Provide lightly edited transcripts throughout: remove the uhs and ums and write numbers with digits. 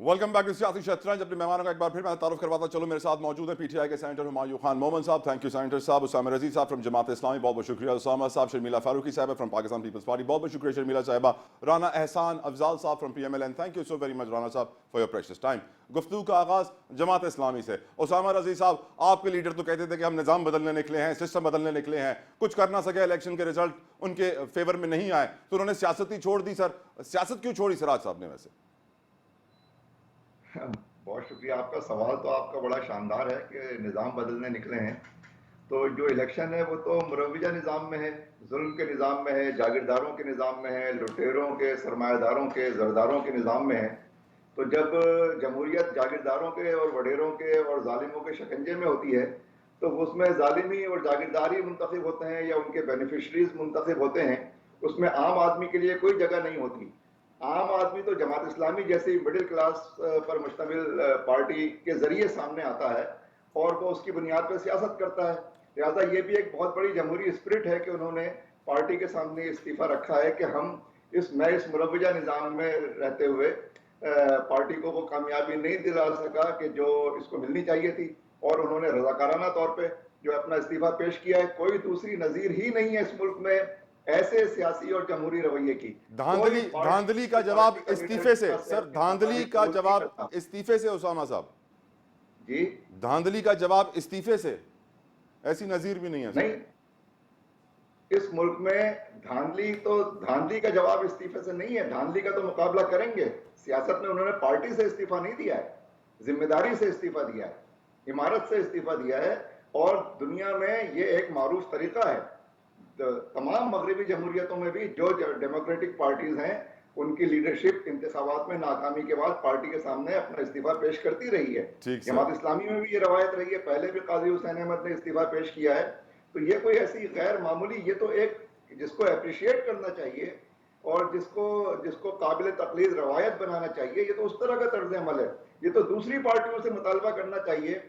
Welcome back to सियासी शतरंज। अपने मेहमानों का एक बार फिर मैं तारुफ करवाता चलूँ। मेरे साथ मौजूद है पीटीआई के सेनेटर हुमायूं खान मोमन साहब, थैंक यू सेनेटर साहब। उसामा रजी साहब फ्रॉम जमात इस्लामी, बहुत बहुत शुक्रिया उसामा साहब। शर्मिला फारूकी साहब फ्रॉम पाकिस्तान पीपल्स पार्टी, बहुत बहुत शुक्रिया शर्मिला साहबा। राना एहसान अफजाल साहब from PMLN, thank you so very much Rana साहब फॉर योर प्रेशियस टाइम। गुफ्तगू का आगाज जमात इस्लामी से। उसामा रजी साहब, आपके लीडर तो कहते थे कि हम निज़ाम बदलने निकले हैं, सिस्टम बदलने निकले हैं, कुछ कर ना सके, इलेक्शन के रिजल्ट उनके फेवर में नहीं आए तो उन्होंने सियासत ही छोड़ दी। सर, सियासत क्यों छोड़ी सिराज साहब ने? वैसे बहुत शुक्रिया। आपका सवाल तो आपका बड़ा शानदार है कि निज़ाम बदलने निकले हैं। तो जो इलेक्शन है वो तो मुरव्वजा निज़ाम में है, जुल्म के निज़ाम में है, जागीरदारों के निज़ाम में है, लुटेरों के, सरमायादारों के, जरदारों के निज़ाम में है। तो जब जमहूरियत जागीरदारों के और वडेरों के और जालिमों के शिकंजे में होती है तो उसमें जालिमी और जागीरदारी मुंतखब होते हैं या उनके बेनिफिशरीज मुंतखब होते हैं। उसमें आम आदमी के लिए कोई जगह नहीं होती। आम आदमी तो जमात इस्लामी जैसी मिडिल क्लास पर मुश्तमिल पार्टी के जरिए सामने आता है और वो उसकी बुनियाद पर सियासत करता है। लिहाजा ये भी एक बहुत बड़ी जमहूरी स्पिरिट है कि उन्होंने पार्टी के सामने इस्तीफा रखा है कि हम इस मुरव्वजा निज़ाम में रहते हुए पार्टी को वो कामयाबी नहीं दिला सका कि जो इसको मिलनी चाहिए थी, और उन्होंने रजाकाराना तौर पे जो अपना इस्तीफा पेश किया है। कोई दूसरी नजीर ही नहीं है इस मुल्क में ऐसे सियासी और जमहूरी रवैये की। कोई धांधली का जवाब पार्टी का लीडर इस्तीफे से। सर, धांधली का नहीं जवाब करता। इस्तीफे से उसामा साहब, जी धांधली का जवाब इस्तीफे से, ऐसी नजीर भी नहीं है सर। नहीं, इस मुल्क में धांधली का जवाब इस्तीफे से नहीं है। धांधली का तो मुकाबला करेंगे। सियासत में उन्होंने पार्टी से इस्तीफा नहीं दिया है, जिम्मेदारी से इस्तीफा दिया है, इमारत से इस्तीफा दिया है। और दुनिया में ये एक मारूफ तरीका है। तमाम मगरबी जमहूरियतों में भी जो डेमोक्रेटिक पार्टीज हैं उनकी लीडरशिप इंतखाबात में नाकामी के बाद पार्टी के सामने अपना इस्तीफा पेश करती रही है। ठीक सर। जमात इस्लामी में भी ये रवायत रही है, पहले भी काजी हुसैन अहमद ने इस्तीफा पेश किया है। तो ये कोई ऐसी गैर मामूली, ये तो एक जिसको अप्रिशिएट करना चाहिए और जिसको जिसको काबिल तकलीद रवायत बनाना चाहिए, ये तो उस तरह का तर्ज अमल है। ये तो दूसरी पार्टियों से मुतालबा करना चाहिए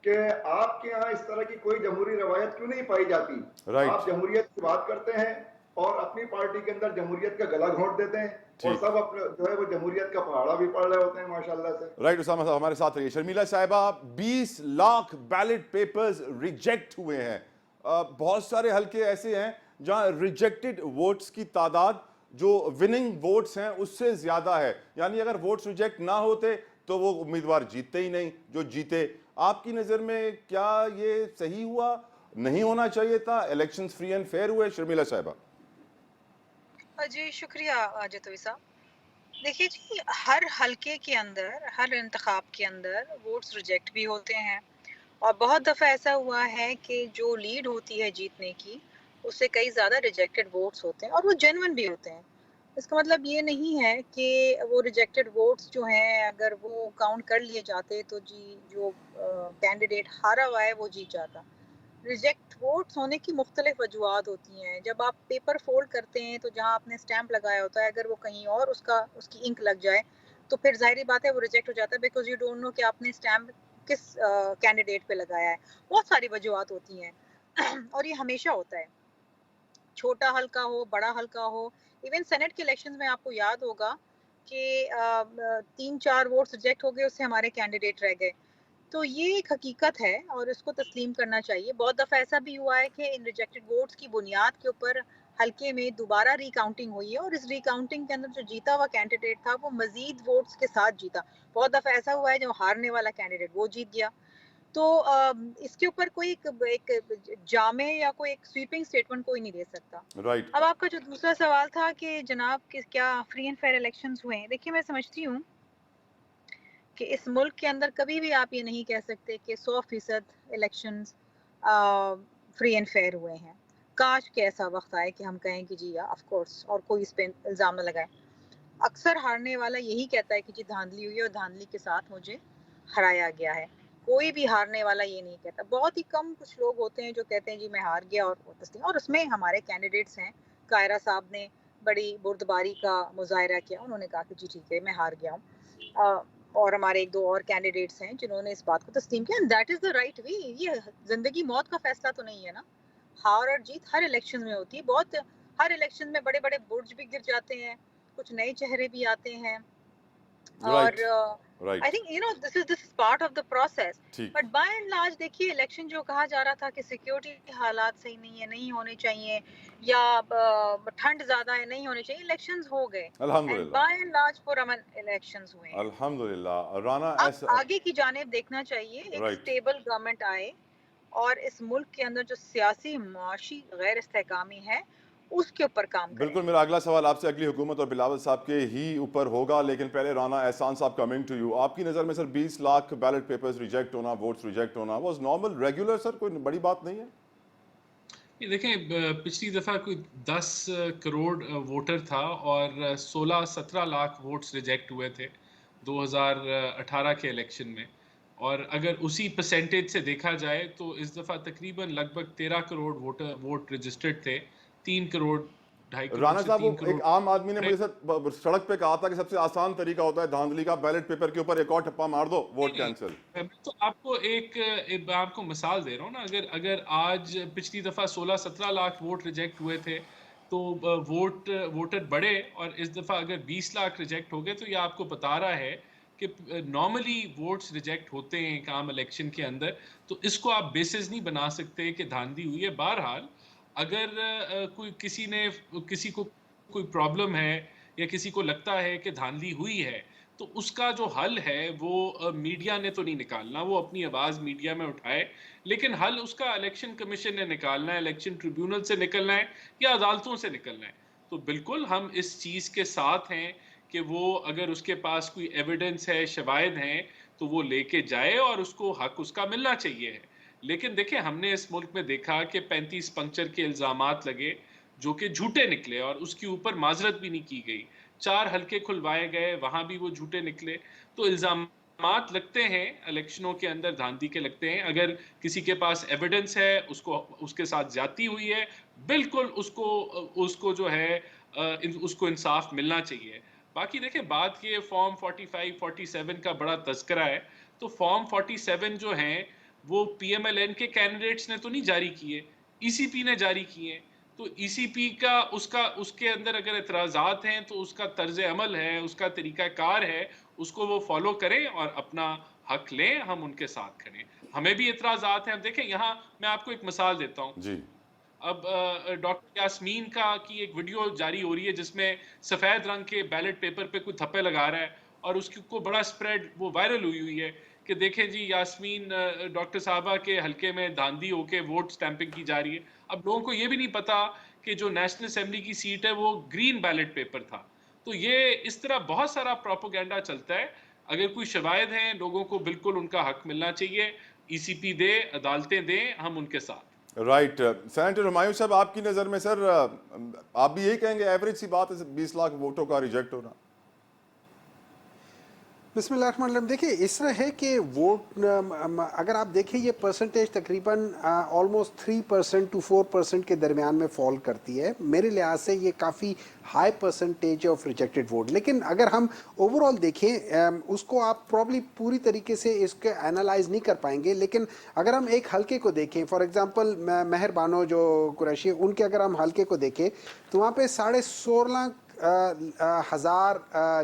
कि आपके यहाँ इस तरह की कोई जमहूरी रवायत क्यों नहीं पाई जाती। राइट, आप जमहूरियत की बात करते हैं और अपनी पार्टी के अंदर जमहूरियत का गला घोंट देते हैं, और ठीक, सब अपने जो है वो जमहूरियत का पहाड़ा भी पढ़ रहे होते हैं माशाल्लाह से। राइट। उसामा साहब हमारे साथ रहिए। शर्मिला साहिबा, 20 लाख बैलेट पेपर्स रिजेक्ट हुए हैं। बहुत सारे हलके ऐसे हैं जहां रिजेक्टेड वोट्स की तादाद जो विनिंग वोट्स हैं उससे ज्यादा है। यानी अगर वोट्स रिजेक्ट ना होते तो वो उम्मीदवार जीतते ही नहीं जो जीते। आपकी नजर में क्या ये सही हुआ? नहीं होना चाहिए था? इलेक्शंस फ्री एंड फेयर हुए? शर्मिला साहिबा। जी शुक्रिया जतोई साहब। देखिए जी, हर हलके के अंदर, हर इंतखाब के अंदर वोट्स रिजेक्ट भी होते हैं और बहुत दफ़ा ऐसा हुआ है कि जो लीड होती है जीतने की, उससे कई ज़्यादा रिजेक्टेड वोट्स होते हैं और वो जेन्युइन भी होते हैं। इसका मतलब ये नहीं है कि वो रिजेक्टेड वोट्स जो हैं अगर वो काउंट कर लिए जाते तो जी जो कैंडिडेट हारा हुआ है वो जीत जाता। रिजेक्ट वोट्स होने की मुख्तलिफ वजूहात होती हैं। जब आप पेपर फोल्ड करते हैं तो जहाँ आपने स्टैंप लगाया होता है अगर वो कहीं और उसकी इंक लग जाए तो फिर ज़ाहिर बात है वो रिजेक्ट हो जाता है, बिकॉज़ यू डोंट नो कि आपने स्टैंप किस कैंडिडेट पे लगाया है। बहुत सारी वजूहात होती हैं और ये हमेशा होता है, छोटा हल्का हो, बड़ा हल्का हो। इवन सेनेट के इलेक्शंस में आपको याद होगा कि 3-4 वोट्स रिजेक्ट हो गए, उससे हमारे कैंडिडेट रह गए। तो ये एक हकीकत है और इसको तस्लीम करना चाहिए। बहुत दफ़ा ऐसा भी हुआ है कि इन रिजेक्टेड वोट्स की बुनियाद के ऊपर हल्के में दोबारा रिकाउंटिंग हुई है और इस रिकाउंटिंग के अंदर जो जीता हुआ कैंडिडेट था वो मज़ीद वोट्स के साथ जीता। बहुत दफ़ा ऐसा हुआ है जो हारने वाला कैंडिडेट वो जीत गया। तो इसके ऊपर कोई एक जामे या कोई एक स्वीपिंग स्टेटमेंट कोई नहीं दे सकता। राइट, अब आपका जो दूसरा सवाल था कि जनाब कि क्या फ्री एंड फेयर इलेक्शंस हुए हैं? देखिए, मैं समझती हूँ कि इस मुल्क के अंदर कभी भी आप ये नहीं कह सकते कि 100% इलेक्शंस फ्री एंड फेयर हुए हैं। काश कि ऐसा वक्त आए कि हम कहें कि जी ऑफ कोर्स और कोई इस पे इल्ज़ाम न लगाए। अक्सर हारने वाला यही कहता है कि जी धांधली हुई है और धांधली के साथ मुझे हराया गया है। कोई भी हारने वाला ये नहीं कहता। बहुत ही कम कुछ लोग होते हैं जो कहते हैं जी मैं हार गया और वो तस्लीम, और उसमें हमारे कैंडिडेट्स हैं। कायरा साहब ने बड़ी बुर्दबारी का मुज़ाहिरा किया, उन्होंने कहा कि जी ठीक है मैं हार गया हूँ। और हमारे 1-2 और कैंडिडेट्स हैं जिन्होंने इस बात को तस्लीम किया, and that is the right way. ये ज़िंदगी मौत का फैसला तो नहीं है ना। हार और जीत हर इलेक्शन में होती है। हर इलेक्शन में बड़े-बड़े बुर्ज भी गिर जाते हैं, कुछ नए चेहरे भी आते हैं, Right. और Right. I think this is part of the process. ठीक. बट बाय एंड लार्ज देखिए इलेक्शन जो कहा जा रहा था कि सिक्योरिटी हालात सही नहीं है, नहीं होने चाहिए, या ठंड ज्यादा है, नहीं होने चाहिए, इलेक्शंस हो गए एंड अल्हम्दुलिल्लाह. बाय एंड लार्ज पुरअमन इलेक्शंस हुए हैं. अल्हम्दुलिल्लाह. राना अब ऐसा. आगे की जानिब देखना चाहिए, एक Right. स्टेबल गवर्नमेंट आए और इस मुल्क के अंदर जो सियासी मुआशी गैर इस्तेहकामी है उसके ऊपर काम करें. बिल्कुल. मेरा अगला सवाल आपसे अगली हुकूमत और बिलावल साहब के ही ऊपर होगा, लेकिन पहले राना एहसान साहब कमिंग टू यू. आपकी नज़र में sir 20 lakh ballot papers reject होना, वोट्स रिजेक्ट होना वाज नॉर्मल, रेगुलर सर, कोई बड़ी बात नहीं है? ये देखें, पिछली दफ़ा कोई 10 करोड़ वोटर था और 16-17 लाख वोट्स रिजेक्ट हुए थे 2018 के इलेक्शन में. और अगर उसी परसेंटेज से देखा जाए तो इस दफ़ा तकरीबन लगभग 13 करोड़ वोट रजिस्टर्ड थे. 3 करोड़ 2.5 करोड़ राना से साहब, 3 वो एक करोड़. आम आदमी ने मुझे सर सड़क पे कहा था कि सबसे आसान तरीका होता है धांधली का, बैलेट पेपर के ऊपर एक और ठप्पा मार दो, वोट कैंसिल. मैं तो आपको एक आपको मिसाल दे रहा हूँ ना. अगर आज पिछली दफ़ा 16-17 लाख वोट रिजेक्ट हुए थे तो वोटर बढ़े, और इस दफ़ा अगर 20 लाख रिजेक्ट हो गए, तो ये आपको बता रहा है कि नॉर्मली वोट्स रिजेक्ट होते हैं एक आम इलेक्शन के अंदर. तो इसको आप बेसिस नहीं बना सकते कि धांधली हुई है. बहरहाल अगर किसी को कोई प्रॉब्लम है या किसी को लगता है कि धांधली हुई है, तो उसका जो हल है वो मीडिया ने तो नहीं निकालना, वो अपनी आवाज़ मीडिया में उठाए, लेकिन हल उसका इलेक्शन कमीशन ने निकालना है, इलेक्शन ट्रिब्यूनल से निकलना है या अदालतों से निकलना है. तो बिल्कुल हम इस चीज़ के साथ हैं कि वो अगर उसके पास कोई एविडेंस है, शवाहिद हैं, तो वो लेके जाए और उसको हक उसका मिलना चाहिए है. लेकिन देखें, हमने इस मुल्क में देखा कि 35 पंक्चर के इल्ज़ामात लगे जो कि झूठे निकले और उसके ऊपर माजरत भी नहीं की गई. 4 हल्के खुलवाए गए, वहां भी वो झूठे निकले. तो इल्जामात लगते हैं इलेक्शनों के अंदर, धांधली के लगते हैं. अगर किसी के पास एविडेंस है, उसके साथ ज्यादती हुई है, बिल्कुल उसको जो है उसको इंसाफ मिलना चाहिए. बाकी देखें, बात की फॉर्म 45 47 का बड़ा तस्करा है. तो फॉर्म 47 जो हैं वो पीएमएलएन के कैंडिडेट्स ने तो नहीं जारी किए, ईसीपी ने जारी किए. तो ईसीपी का उसके अंदर अगर एतराज़ात हैं तो उसका तर्ज अमल है, उसका तरीक़ाकार है, उसको वो फॉलो करें और अपना हक लें. हम उनके साथ खड़े. हमें भी एतराज़ात हैं. अब देखें, यहाँ मैं आपको एक मिसाल देता हूँ. जी. अब डॉक्टर यास्मीन की एक वीडियो जारी हो रही है जिसमें सफ़ेद रंग के बैलेट पेपर पे कोई थप्पे लगा रहा है और उसको बड़ा स्प्रेड वो वायरल हुई है कि देखें जी, यास्मीन डॉक्टर साहबा के हल्के में धांधली होके वोट स्टैंपिंग की जा रही है. अब लोगों को ये भी नहीं पता कि जो नेशनल असेंबली की सीट है वो ग्रीन बैलेट पेपर था. तो ये इस तरह बहुत सारा प्रोपोगेंडा चलता है. अगर कोई शवाहिद हैं, लोगों को बिल्कुल उनका हक मिलना चाहिए. ईसीपी दे, अदालतें दें, हम उनके साथ. राइट. सेनेटर हुमायूं साहब, आपकी नज़र में सर आप भी यही कहेंगे एवरेज सी बात है 20 लाख वोटों का रिजेक्ट होना? बिस्मिल्लाहिर्रहमानिर्रहीम. देखिए, इस तरह है कि वोट अगर आप देखें ये परसेंटेज तकरीबन ऑलमोस्ट 3% to 4% के दरमियान में फॉल करती है. मेरे लिहाज से ये काफ़ी high percentage of rejected vote. लेकिन अगर हम ओवरऑल देखें उसको आप प्रॉब्ली पूरी तरीके से इसके एनालाइज नहीं कर पाएंगे. लेकिन अगर हम एक हल्के को देखें, फॉर एग्जांपल मेहर बानो जो कुरैशी, उनके अगर हम हल्के को देखें तो वहाँ पे 16.5 हज़ार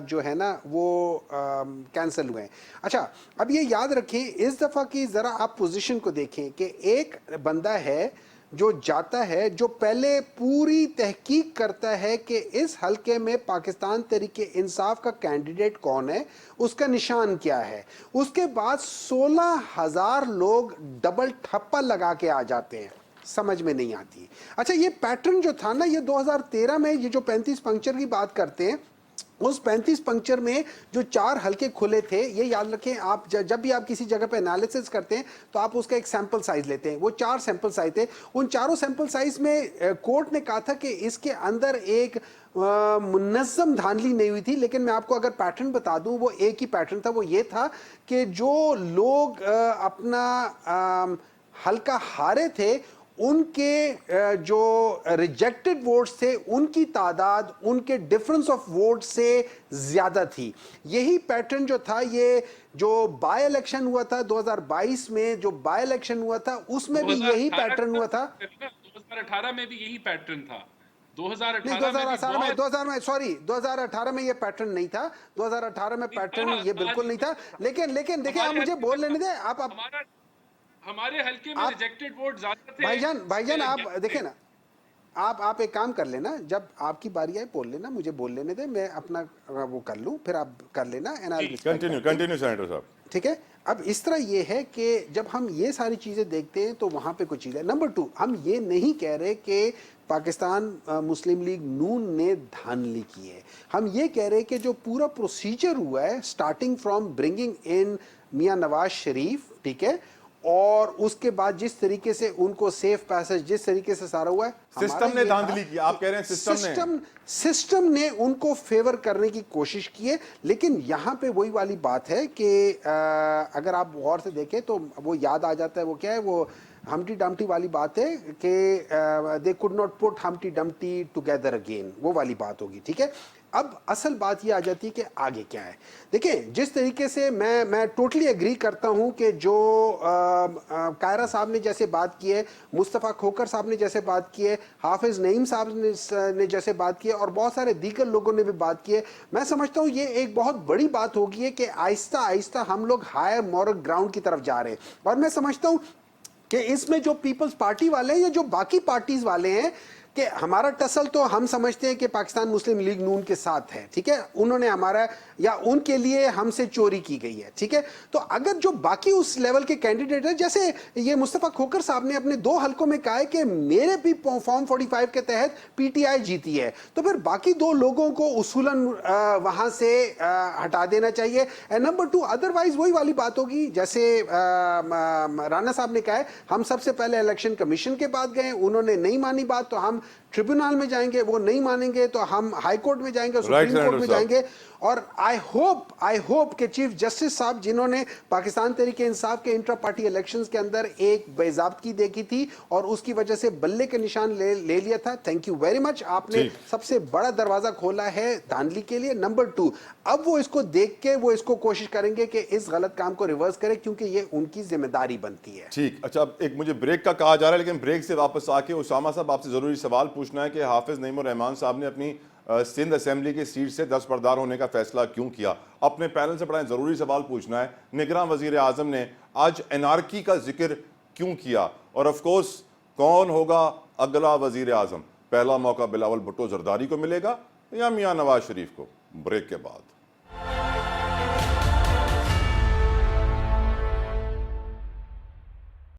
जो है ना वो कैंसिल हुए हैं. अच्छा, अब ये याद रखें, इस दफ़ा की ज़रा आप पोजीशन को देखें कि एक बंदा है जो जाता है, जो पहले पूरी तहकीक करता है कि इस हल्के में पाकिस्तान तहरीके इंसाफ का कैंडिडेट कौन है, उसका निशान क्या है. उसके बाद 16,000 लोग डबल ठप्पा लगा के आ जाते हैं. समझ में नहीं आती. अच्छा, ये पैटर्न जो था ना, ये 2013 में ये जो 35 पंक्चर की बात करते हैं, उस 35 पंक्चर में जो 4 हल्के खुले थे, ये याद रखें आप, जब भी आप किसी जगह पे एनालिसिस करते हैं तो आप उसका एक सैंपल साइज लेते हैं. वो 4 सैंपल साइज थे. उन चारों सैंपल साइज में कोर्ट ने कहा था कि इसके अंदर एक मुनज़्ज़म धांधली नहीं हुई थी. लेकिन मैं आपको अगर पैटर्न बता दूं, वो एक ही पैटर्न था. वो ये था कि जो लोग अपना हल्का हारे थे, उनके जो रिजेक्टेड वोट्स थे, उनकी तादाद उनके डिफरेंस ऑफ वोट से ज्यादा थी. यही पैटर्न जो था, ये जो बाय इलेक्शन हुआ था 2022 में, जो बाय इलेक्शन हुआ था उसमें भी यही पैटर्न हुआ था. 2018 में भी यही पैटर्न था. नहीं 2018 में 2018 में सॉरी 2018 में ये पैटर्न नहीं था, 2018 में पैटर्न ये बिल्कुल नहीं था, लेकिन देखिए आप मुझे बोल लेने दें, आप हमारे हल्के में आप- रिजेक्टेड वोट ज्यादा थे। भाईजान आप देखिए ना, आप एक काम कर लेना, जब आपकी बारी आए बोल लेना, मुझे बोल लेने दे, मैं अपना वो कर लूं, फिर आप कर लेना एंड आई कंटिन्यू सेनेटर साहब। ठीक है। अब इस तरह ये है कि जब हम ये सारी चीज़ें देखते हैं तो वहाँ पे कुछ चीज़ें, नंबर 2 हम ये नहीं कह रहे कि पाकिस्तान मुस्लिम लीग नून ने धांधली की है, हम ये कह रहे हैं कि जो पूरा प्रोसीजर हुआ है स्टार्टिंग फ्रॉम ब्रिंगिंग इन मियां नवाज शरीफ, ठीक है, और उसके बाद जिस तरीके से उनको सेफ पैसेज जिस तरीके से सारा हुआ है, सिस्टम ने धांधली की, आप कह रहे हैं सिस्टम ने उनको फेवर करने की कोशिश की है। लेकिन यहाँ पे वही वाली बात है कि अगर आप गौर से देखें तो वो याद आ जाता है, वो क्या है, वो हम्टी डम्टी वाली बात है कि they could not put Humpty Dumpty together again, वो वाली बात होगी, ठीक है। अब असल बात ये आ जाती है कि आगे क्या है। देखिए जिस तरीके से मैं टोटली एग्री करता हूं कि जो कायरा साहब ने जैसे बात की है, मुस्तफ़ा खोकर साहब ने जैसे बात की है, हाफिज नईम साहब ने जैसे बात की है, और बहुत सारे दीगर लोगों ने भी बात की है, मैं समझता हूं ये एक बहुत बड़ी बात होगी है कि आहिस्ता आहिस्ता हम लोग हायर मॉरल ग्राउंड की तरफ जा रहे हैं। और मैं समझता हूं कि इसमें जो पीपल्स पार्टी वाले हैं या जो बाकी पार्टीज वाले हैं, कि हमारा टसल तो हम समझते हैं कि पाकिस्तान मुस्लिम लीग नून के साथ है, ठीक है, उन्होंने हमारा या उनके लिए हमसे चोरी की गई है, ठीक है। तो अगर जो बाकी उस लेवल के कैंडिडेट है, जैसे ये मुस्तफ़ा खोकर साहब ने अपने 2 हलकों में कहा है कि मेरे भी फॉर्म 45 के तहत पीटीआई जीती है, तो फिर बाकी 2 लोगों को उसूलन वहां से हटा देना चाहिए। एंड नंबर 2 अदरवाइज वही वाली बात होगी जैसे राना साहब ने कहा है, हम सबसे पहले इलेक्शन कमीशन के पास गए, उन्होंने नहीं मानी बात तो हम ट्रिब्यूनल में जाएंगे, वो नहीं मानेंगे तो हम हाई कोर्ट में जाएंगे, सुप्रीम कोर्ट में जाएंगे। और आई होप कि चीफ जस्टिस साहब जिन्होंने पाकिस्तान तहरीक इंसाफ के इंट्रा पार्टी इलेक्शंस के अंदर एक बेज़ाब्तगी देखी थी और उसकी वजह से बल्ले के निशान ले लिया था, थैंक यू वेरी मच, आपने सबसे बड़ा दरवाजा खोला है धांधली के लिए। नंबर 2 अब वो इसको देख के वो इसको कोशिश करेंगे कि इस गलत काम को रिवर्स करें, क्योंकि ये उनकी जिम्मेदारी बनती है। ठीक, अच्छा अब एक मुझे ब्रेक का कहा जा रहा है, लेकिन ब्रेक से वापस आके उसामा साहब आपसे जरूरी सवाल पूछना है कि हाफिज नईम उर रहमान साहब ने अपनी सिंध असेंबली की सीट से दस्तबरदार होने का फैसला क्यों किया। अपने पैनल से बड़ा जरूरी सवाल पूछना है, निगरान वजीर आजम ने आज एनआरकी का जिक्र क्यों किया, और ऑफ कोर्स कौन होगा अगला वजीर आजम, पहला मौका बिलावल भुट्टो जरदारी को मिलेगा या मियां नवाज शरीफ को। ब्रेक के बाद।